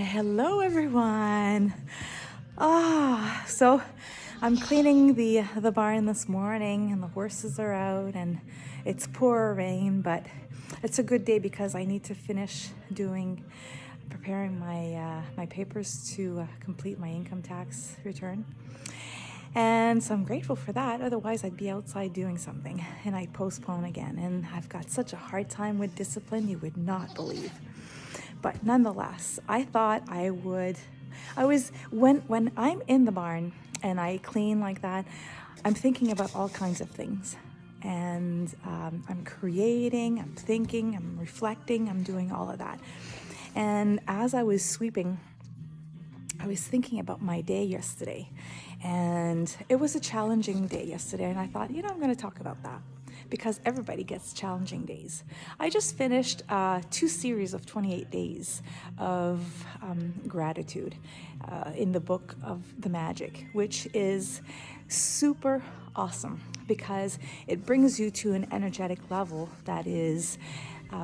Hello everyone. So I'm cleaning the barn this morning and the horses are out and it's poor rain, but it's a good day because I need to finish preparing my papers to complete my income tax return. And so I'm grateful for that. Otherwise, I'd be outside doing something and I'd postpone again. And I've got such a hard time with discipline, you would not believe. But nonetheless, I thought when I'm in the barn and I clean like that, I'm thinking about all kinds of things. And I'm creating, I'm thinking, I'm reflecting, I'm doing all of that. And as I was sweeping, I was thinking about my day yesterday, and it was a challenging day yesterday, and I thought, I'm going to talk about that because everybody gets challenging days. I just finished 2 series of 28 days of gratitude in the book of The Magic, which is super awesome because it brings you to an energetic level that is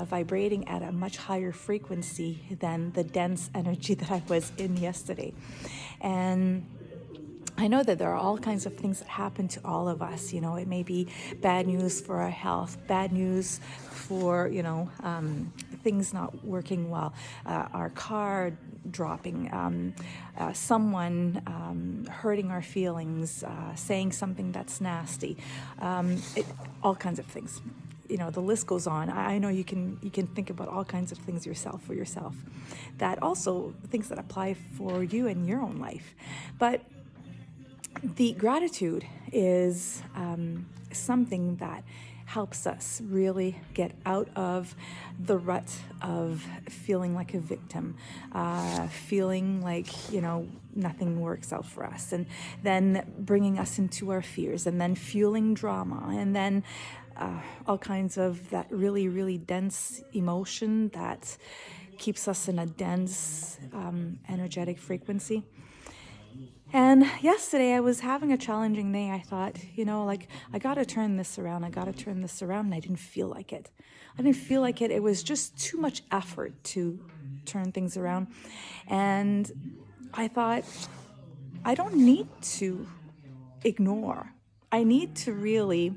vibrating at a much higher frequency than the dense energy that I was in yesterday. And I know that there are all kinds of things that happen to all of us. It may be bad news for our health, bad news for, things not working well, our car dropping, someone hurting our feelings, saying something that's nasty, all kinds of things. The list goes on. I know you can think about all kinds of things for yourself. That also things that apply for you in your own life. But the gratitude is something that helps us really get out of the rut of feeling like a victim, feeling like, nothing works out for us, and then bringing us into our fears, and then fueling drama, and then all kinds of that really, really dense emotion that keeps us in a dense energetic frequency. And yesterday I was having a challenging day. I thought, I got to turn this around. And I didn't feel like it. It was just too much effort to turn things around. And I thought, I don't need to ignore. I need to really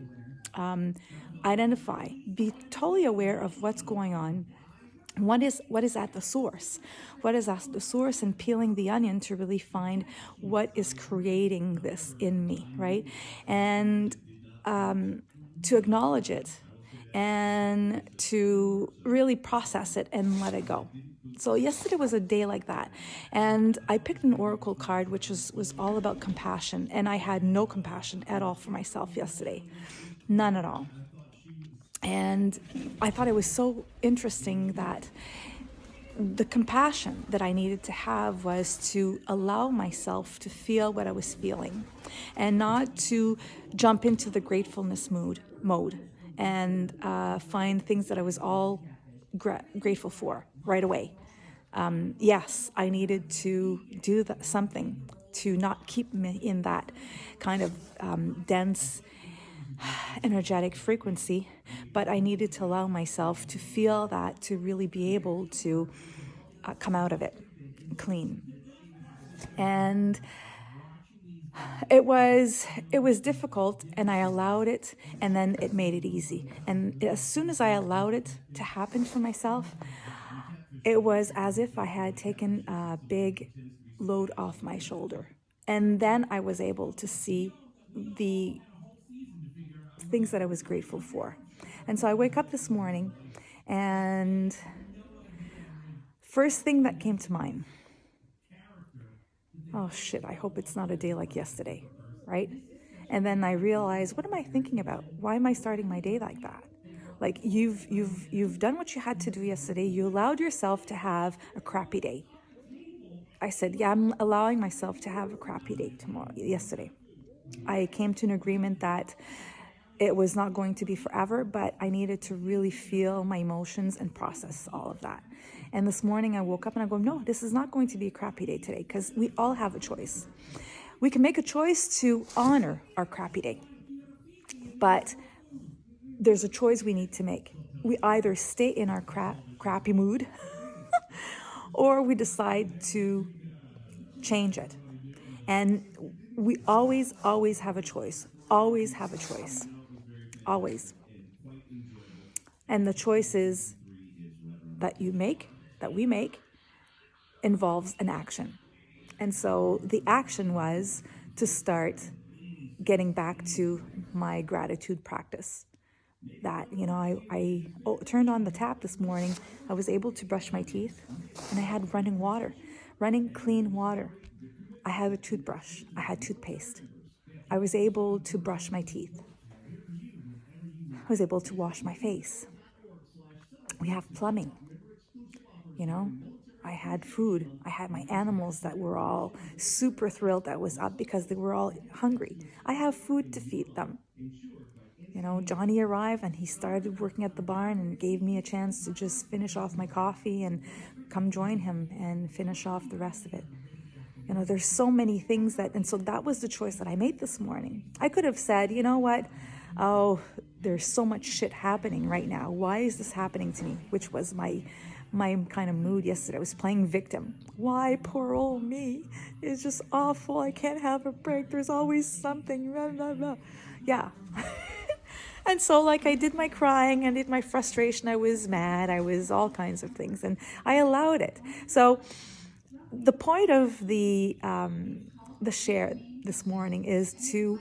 identify, be totally aware of what's going on. What is at the source? What is at the source, and peeling the onion to really find what is creating this in me, right? And to acknowledge it and to really process it and let it go. So yesterday was a day like that. And I picked an oracle card, which was all about compassion. And I had no compassion at all for myself yesterday. None at all. And I thought it was so interesting that the compassion that I needed to have was to allow myself to feel what I was feeling and not to jump into the gratefulness mode and find things that I was all grateful for right away. Yes, I needed to do something to not keep me in that kind of dense energetic frequency, but I needed to allow myself to feel that, to really be able to come out of it clean. And it was difficult, and I allowed it, and then it made it easy. And as soon as I allowed it to happen for myself, it was as if I had taken a big load off my shoulder. And then I was able to see the things that I was grateful for. And so I wake up this morning, and first thing that came to mind, oh shit, I hope it's not a day like yesterday, right? And then I realized, what am I thinking about? Why am I starting my day like that? Like you've done what you had to do yesterday. You allowed yourself to have a crappy day. I said, yeah, I'm allowing myself to have a crappy day yesterday. I came to an agreement that it was not going to be forever, but I needed to really feel my emotions and process all of that. And this morning I woke up and I go, no, this is not going to be a crappy day today, because we all have a choice. We can make a choice to honor our crappy day, but there's a choice we need to make. We either stay in our crappy mood or we decide to change it. And we always, always have a choice. Always have a choice. Always. And the choices that you make, that we make, involves an action. And so the action was to start getting back to my gratitude practice. That, I turned on the tap this morning. I was able to brush my teeth, and I had running water, running clean water. I had a toothbrush. I had toothpaste. I was able to brush my teeth. I was able to wash my face. We have plumbing. I had food. I had my animals that were all super thrilled that I was up because they were all hungry. I have food to feed them. Johnny arrived and he started working at the barn and gave me a chance to just finish off my coffee and come join him and finish off the rest of it. There's so many things and so that was the choice that I made this morning. I could have said, you know what? Oh, there's so much shit happening right now. Why is this happening to me? Which was my kind of mood yesterday. I was playing victim. Why, poor old me? It's just awful. I can't have a break. There's always something. Blah, blah, blah. Yeah. And so I did my crying, I did my frustration. I was mad. I was all kinds of things. And I allowed it. So the point of the share this morning is to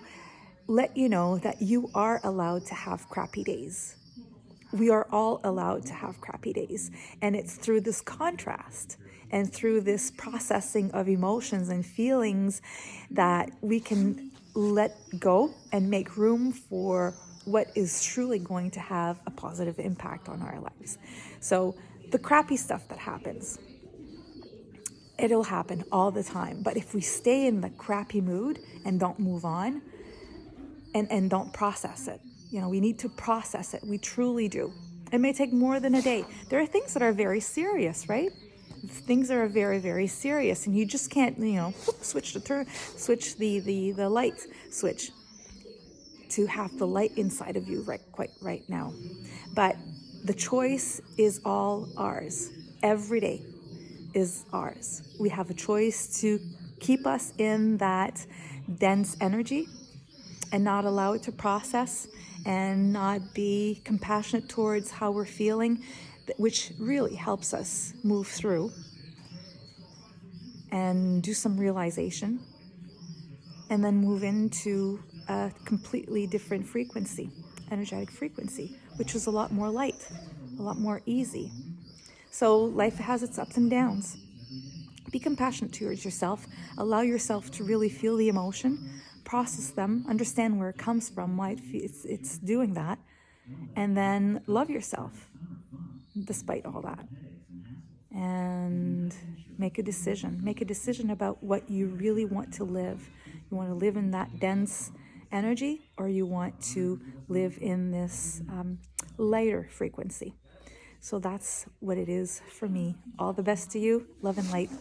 let you know that you are allowed to have crappy days. We are all allowed to have crappy days. And it's through this contrast and through this processing of emotions and feelings that we can let go and make room for what is truly going to have a positive impact on our lives. So the crappy stuff that happens, it'll happen all the time. But if we stay in the crappy mood and don't move on and don't process it, we need to process it. We truly do. It may take more than a day. There are things that are very serious, right? Things that are very, very serious, and you just can't, switch the light switch to have the light inside of you right now. But the choice is all ours. Every day is ours. We have a choice to keep us in that dense energy and not allow it to process and not be compassionate towards how we're feeling, which really helps us move through and do some realization and then move into a completely different frequency, energetic frequency, which is a lot more light, a lot more easy. So life has its ups and downs. Be compassionate towards yourself. Allow yourself to really feel the emotion, process them, understand where it comes from, why it's doing that, and then love yourself despite all that. And make a decision. Make a decision about what you really want to live. You want to live in that dense energy, or you want to live in this lighter frequency. So that's what it is for me. All the best to you. Love and light.